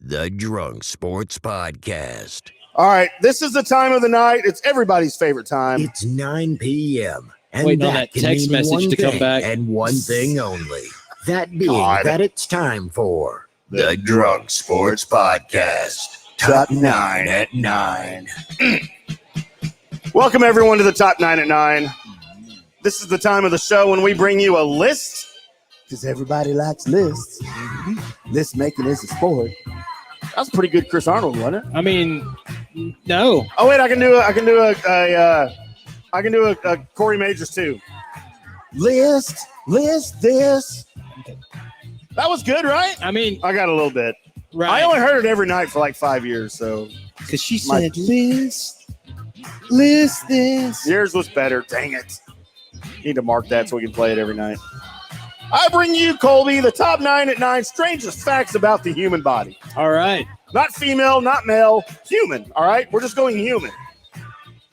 The Drunk Sports Podcast. All right, this is the time of the night. It's everybody's favorite time. It's 9 p.m. and Waiting on that that can text mean message one to come thing back. and one thing only. That being God. that it's time for the Drunk Sports Podcast. Top 9 at 9. Welcome, everyone, to the Top 9 at 9. This is the time of the show when we bring you a list, because everybody likes lists. List making is a sport. That was pretty good, Chris Arnold, wasn't it? I mean, no. Oh wait, I can do a Corey Majors too. List this. That was good, right? I mean, I got a little bit. right. I only heard it every night for like 5 years, so Because she my- said, list this. yours was better. Dang it. Need to mark that so we can play it every night. I bring you, Colby, the top 9 at 9 strangest facts about the human body. All right. Not female, not male, human, all right? We're just going human.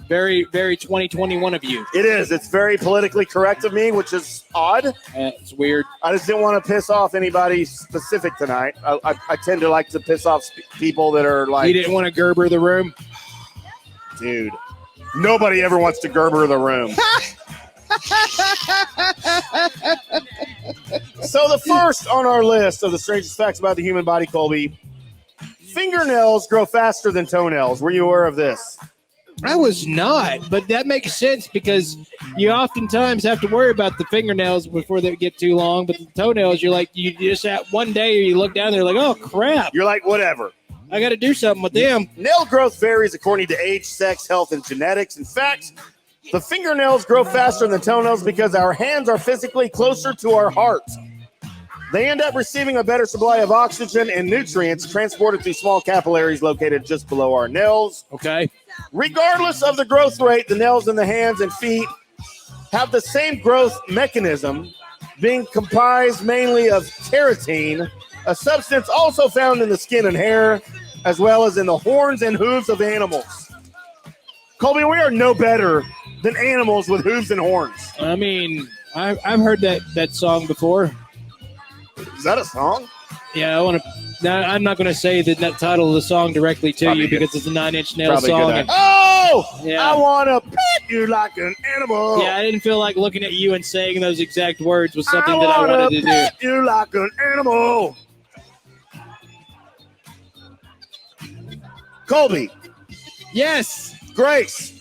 Very, very 2021 of you. It is. It's very politically correct of me, which is odd. It's weird. I just didn't want to piss off anybody specific tonight. I tend to like to piss off people that are like, You didn't want to Gerber the room? dude, nobody ever wants to Gerber the room. So the first on our list of the strangest facts about the human body, Colby, fingernails grow faster than toenails. Were you aware of this? I was not, but that makes sense because you oftentimes have to worry about the fingernails before they get too long, but the toenails, you're like, you just at one day you look down there like, oh crap, You're like, whatever. I got to do something with them. Nail growth varies according to age, sex, health, and genetics. In fact, the fingernails grow faster than toenails because our hands are physically closer to our heart. They end up receiving a better supply of oxygen and nutrients transported through small capillaries located just below our nails. Okay. Regardless of the growth rate, the nails in the hands and feet have the same growth mechanism, being comprised mainly of keratin, a substance also found in the skin and hair, as well as in the horns and hooves of animals. Colby, we are no better than animals with hooves and horns. I mean, I've heard that song before. Is that a song? Yeah, I want to. Now, I'm not going to say the title of the song directly to Probably you good. because it's a Nine Inch Nails Probably song. good. And, Oh! Yeah. I want to pet you like an animal. yeah, I didn't feel like looking at you and saying those exact words was something I that I wanna wanted to do. pet you like an animal. Colby, Yes. Grace,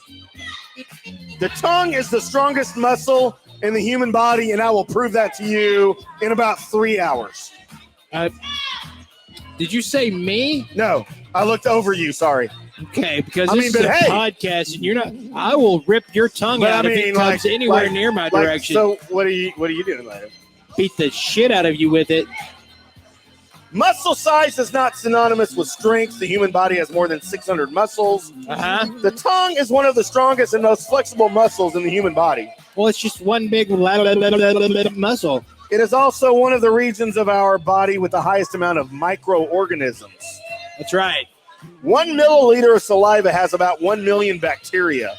the tongue is the strongest muscle in the human body, and I will prove that to you in about 3 hours. Did you say me? No, I looked over you, sorry. Okay, because I this mean, is but a hey. podcast, and you're not. I will rip your tongue But out I if mean, it comes like- anywhere like- near my Like, direction. so what are you doing later? Beat the shit out of you with it. Muscle size is not synonymous with strength. The human body has more than 600 muscles. The tongue is one of the strongest and most flexible muscles in the human body. Well, it's just one big muscle. It is also one of the regions of our body with the highest amount of microorganisms. That's right. 1 milliliter of saliva has about 1 million bacteria.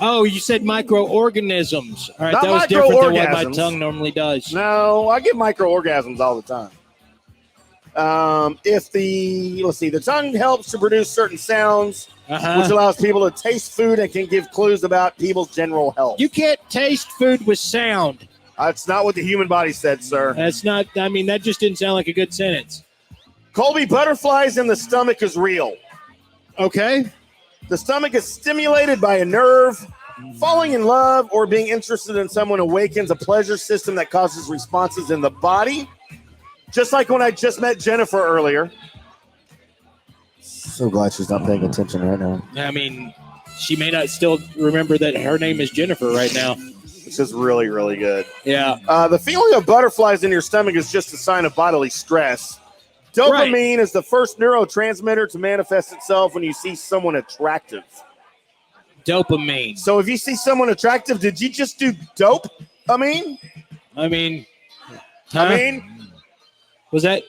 Oh, you said microorganisms. All right, Not that was different than what my microorgasms. tongue normally does. No, I get microorgasms all the time. The tongue helps to produce certain sounds, which allows people to taste food and can give clues about people's general health. You can't taste food with sound. That's not what the human body said, sir. That's not. I mean, that just didn't sound like a good sentence. Colby, butterflies in the stomach is real. Okay. The stomach is stimulated by a nerve. Falling in love or being interested in someone awakens a pleasure system that causes responses in the body. Just like when I just met Jennifer earlier. So glad she's not paying attention right now. I mean, she may not still remember that her name is Jennifer right now. This is really, really good. Yeah. The feeling of butterflies in your stomach is just a sign of bodily stress. Dopamine is the first neurotransmitter to manifest itself when you see someone attractive. Dopamine. So if you see someone attractive, did you just do dope? I mean, was that?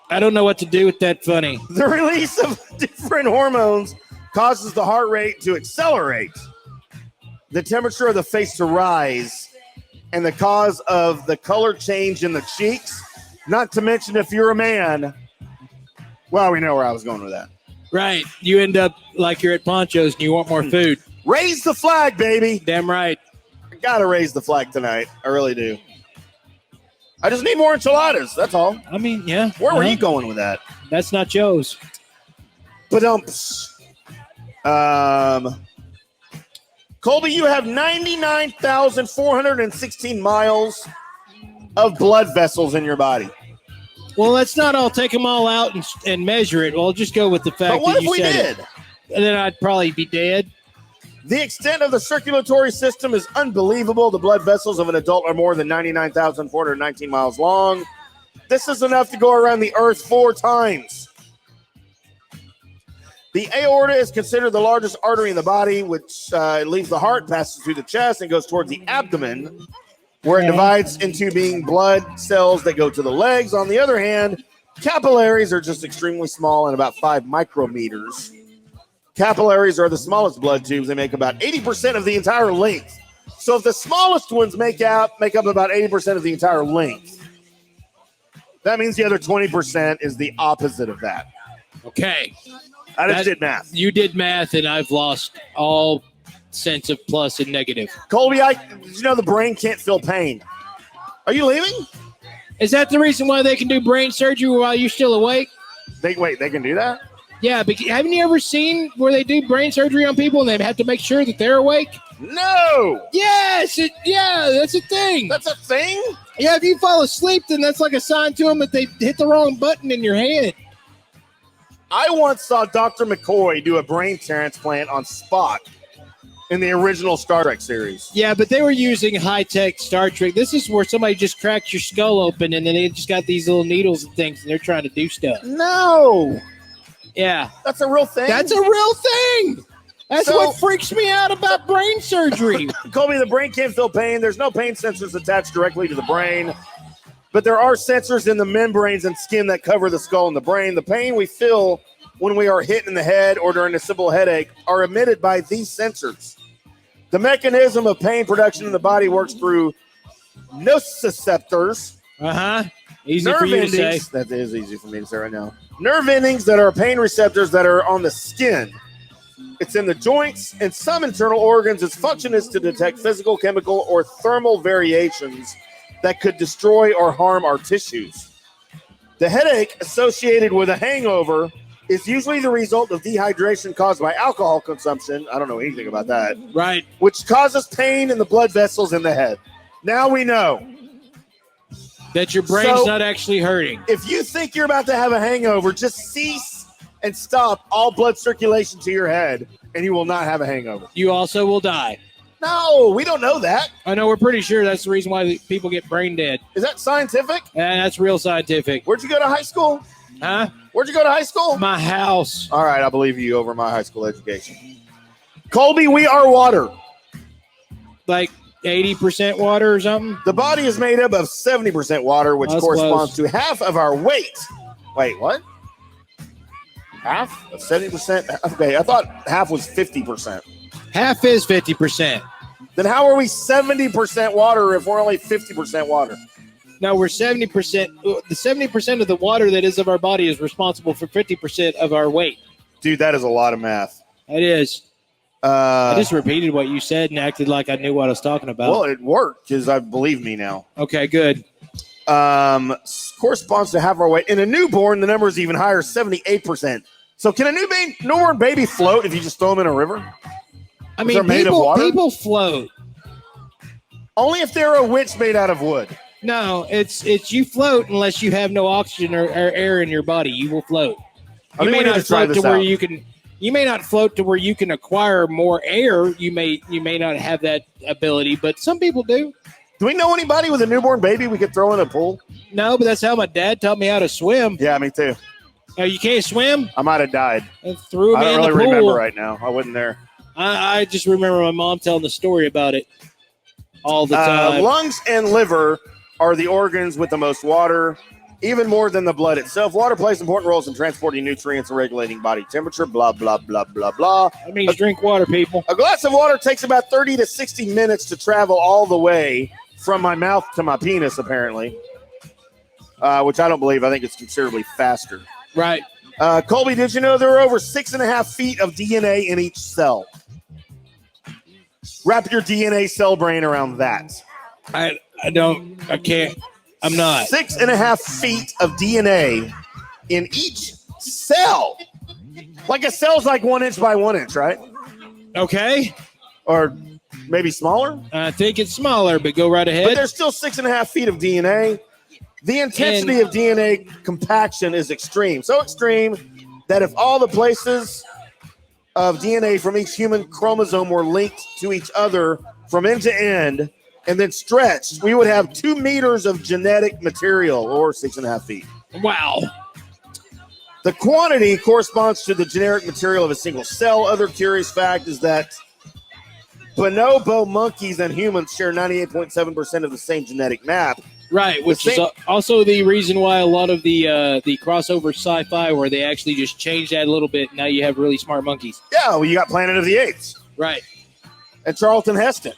I don't know what to do with that funny. The release of different hormones causes the heart rate to accelerate, the temperature of the face to rise, and the cause of the color change in the cheeks Not to mention if you're a man. Well, we know where I was going with that. Right. You end up like you're at Poncho's and you want more food. Raise the flag, baby. Damn right. I got to raise the flag tonight. I really do. I just need more enchiladas. That's all. I mean, yeah. Where were you going with that? That's not Joe's. Ba-dumps. Colby, you have 99,416 miles of blood vessels in your body. Well, let's not all take them all out and measure it. Well, just go with the fact But what that if you we said did? it. And then I'd probably be dead. The extent of the circulatory system is unbelievable. The blood vessels of an adult are more than 99,419 miles long. This is enough to go around the earth 4 times. The aorta is considered the largest artery in the body, which leaves the heart, passes through the chest, and goes towards the abdomen, where it divides into being blood cells that go to the legs. On the other hand, capillaries are just extremely small and about 5 micrometers. Capillaries are the smallest blood tubes. They make about 80% of the entire length. So if the smallest ones make up about 80% of the entire length, that means the other 20% is the opposite of that. Okay. I just did math. You did math, and I've lost all sense of plus and negative. Colby, did you know the brain can't feel pain? Are you leaving? Is that the reason why they can do brain surgery while you're still awake? They can do that? Yeah, but haven't you ever seen where they do brain surgery on people and they have to make sure that they're awake? No! Yes! That's a thing. That's a thing? Yeah, if you fall asleep, then that's like a sign to them that they hit the wrong button in your head. I once saw Dr. McCoy do a brain transplant on Spock in the original Star Trek series. Yeah, but they were using high-tech Star Trek. This is where somebody just cracks your skull open and then they just got these little needles and things and they're trying to do stuff. No! Yeah. That's a real thing? That's a real thing! That's what freaks me out about brain surgery. Colby, the brain can't feel pain. There's no pain sensors attached directly to the brain. But there are sensors in the membranes and skin that cover the skull and the brain. The pain we feel when we are hit in the head or during a simple headache are emitted by these sensors. The mechanism of pain production in the body works through nociceptors. Easy nerve for you endings, to say. That is easy for me to say right now. Nerve endings that are pain receptors that are on the skin. It's in the joints and some internal organs. Its function is to detect physical, chemical, or thermal variations that could destroy or harm our tissues. The headache associated with a hangover is usually the result of dehydration caused by alcohol consumption. I don't know anything about that. Right. Which causes pain in the blood vessels in the head. Now we know that your brain's not actually hurting. If you think you're about to have a hangover, just cease and stop all blood circulation to your head, and you will not have a hangover. You also will die. No, we don't know that. I know, we're pretty sure that's the reason why people get brain dead. Is that scientific? Yeah, that's real scientific. Where'd you go to high school? Huh? Where'd you go to high school? My house. All right, I believe you over my high school education. Colby, we are water. Like 80% water or something? The body is made up of 70% water, which corresponds to half of our weight. Wait, what? Half of 70%? Okay, I thought half was 50%. Half is 50%. Then how are we 70% water if we're only 50% water? No, we're 70%. The 70% of the water that is of our body is responsible for 50% of our weight. Dude, that is a lot of math. It is. I just repeated what you said and acted like I knew what I was talking about. Well, it worked because I believe me now. Okay, good. Corresponds to half our weight. In a newborn, the number is even higher, 78%. So can a newborn baby float if you just throw them in a river? I mean, people float. Only if they're a witch made out of wood. No, it's you float unless you have no oxygen or air in your body. You will float. You may not float to where you can. You may not float to where you can acquire more air. You may not have that ability, but some people do. Do we know anybody with a newborn baby we could throw in a pool? No, but that's how my dad taught me how to swim. Yeah, me too. You can't swim? I might have died. And threw me in the pool. I don't really remember right now. I wasn't there. I just remember my mom telling the story about it all the time. Lungs and liver are the organs with the most water, even more than the blood itself. Water plays important roles in transporting nutrients and regulating body temperature, blah, blah, blah, blah, blah. That means drink water, people. A glass of water takes about 30 to 60 minutes to travel all the way from my mouth to my penis, apparently. which I don't believe. I think it's considerably faster. Right. Colby, did you know there are over 6.5 feet of DNA in each cell? Wrap your DNA cell brain around that. I can't. I'm not. 6.5 feet of DNA in each cell. Like a cell's like 1 inch by 1 inch, right? Okay. Or maybe smaller? I think it's smaller, but go right ahead. But there's still 6.5 feet of DNA. The intensity of DNA compaction is extreme. So extreme that if all the places of DNA from each human chromosome were linked to each other from end to end and then stretched, we would have 2 meters of genetic material, or 6.5 feet. Wow. The quantity corresponds to the generic material of a single cell. Other curious fact is that bonobo monkeys and humans share 98.7% of the same genetic map. Right, which is also the reason why a lot of the crossover sci-fi where they actually just changed that a little bit. Now you have really smart monkeys. Yeah, well, you got Planet of the Apes. Right. And Charlton Heston.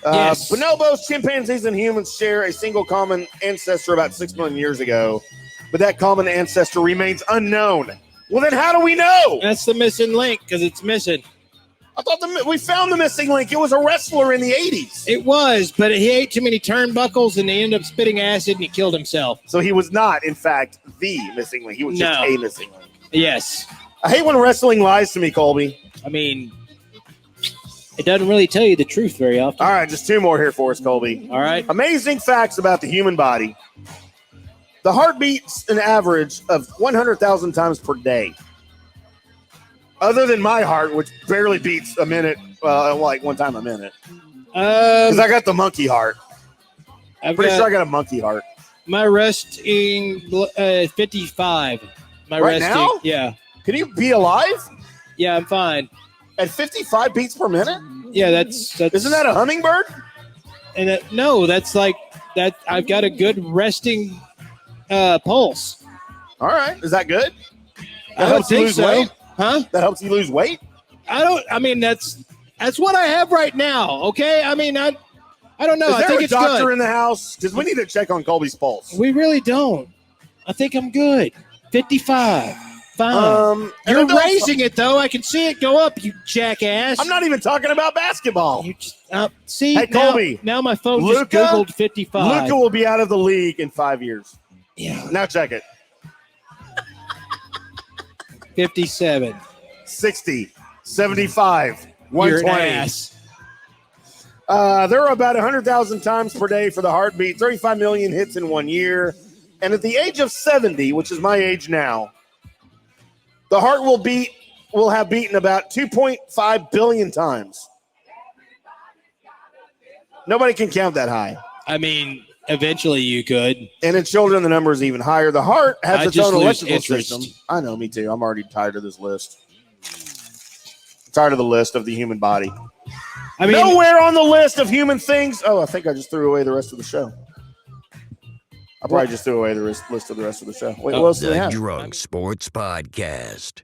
Yes. Bonobos, chimpanzees, and humans share a single common ancestor about 6 million years ago, but that common ancestor remains unknown. Well, then how do we know? That's the missing link because it's missing. I thought we found the missing link. It was a wrestler in the 80s. It was, but he ate too many turnbuckles and he ended up spitting acid and he killed himself. So he was not, in fact, the missing link. He was just a missing link. Yes. I hate when wrestling lies to me, Colby. I mean, it doesn't really tell you the truth very often. All right, just 2 more here for us, Colby. All right. Amazing facts about the human body. The heart beats an average of 100,000 times per day. Other than my heart, which barely beats a minute, like 1 time a minute. Because I got the monkey heart. Pretty sure I got a monkey heart. My resting 55. My right resting, now? Yeah. Can you be alive? Yeah, I'm fine. At 55 beats per minute? Yeah, that's Isn't that a hummingbird? And no, that's like that. I've got a good resting pulse. All right, is that good? That I don't helps you think lose so. weight? Huh? That helps you lose weight? I mean, that's what I have right now. Okay. I mean, I don't know. Is I there think a it's doctor good. in the house? Because we need to check on Colby's pulse. We really don't. I think I'm good. 55. Fine. You're raising it though. I can see it go up. You jackass. I'm not even talking about basketball. You just see. Hey, Colby. Now my phone Luka, just googled 55. Luka will be out of the league in 5 years. Yeah. Now check it. 57. 60, 75, You're an 120. ass. There are about 100,000 times per day for the heartbeat, 35 million hits in 1 year. And at the age of 70, which is my age now, the heart will have beaten about 2.5 billion times. Nobody can count that high. I mean, eventually you could. And in children, the number is even higher. The heart has its own electrical interest. system. I know, me too. I'm already tired of this list. Tired of the list of the human body. I mean, nowhere on the list of human things. Oh, I think I just threw away the rest of the show. I probably just threw away the list of the rest of the show. Wait, what else do they The have? Drunk Sports Podcast.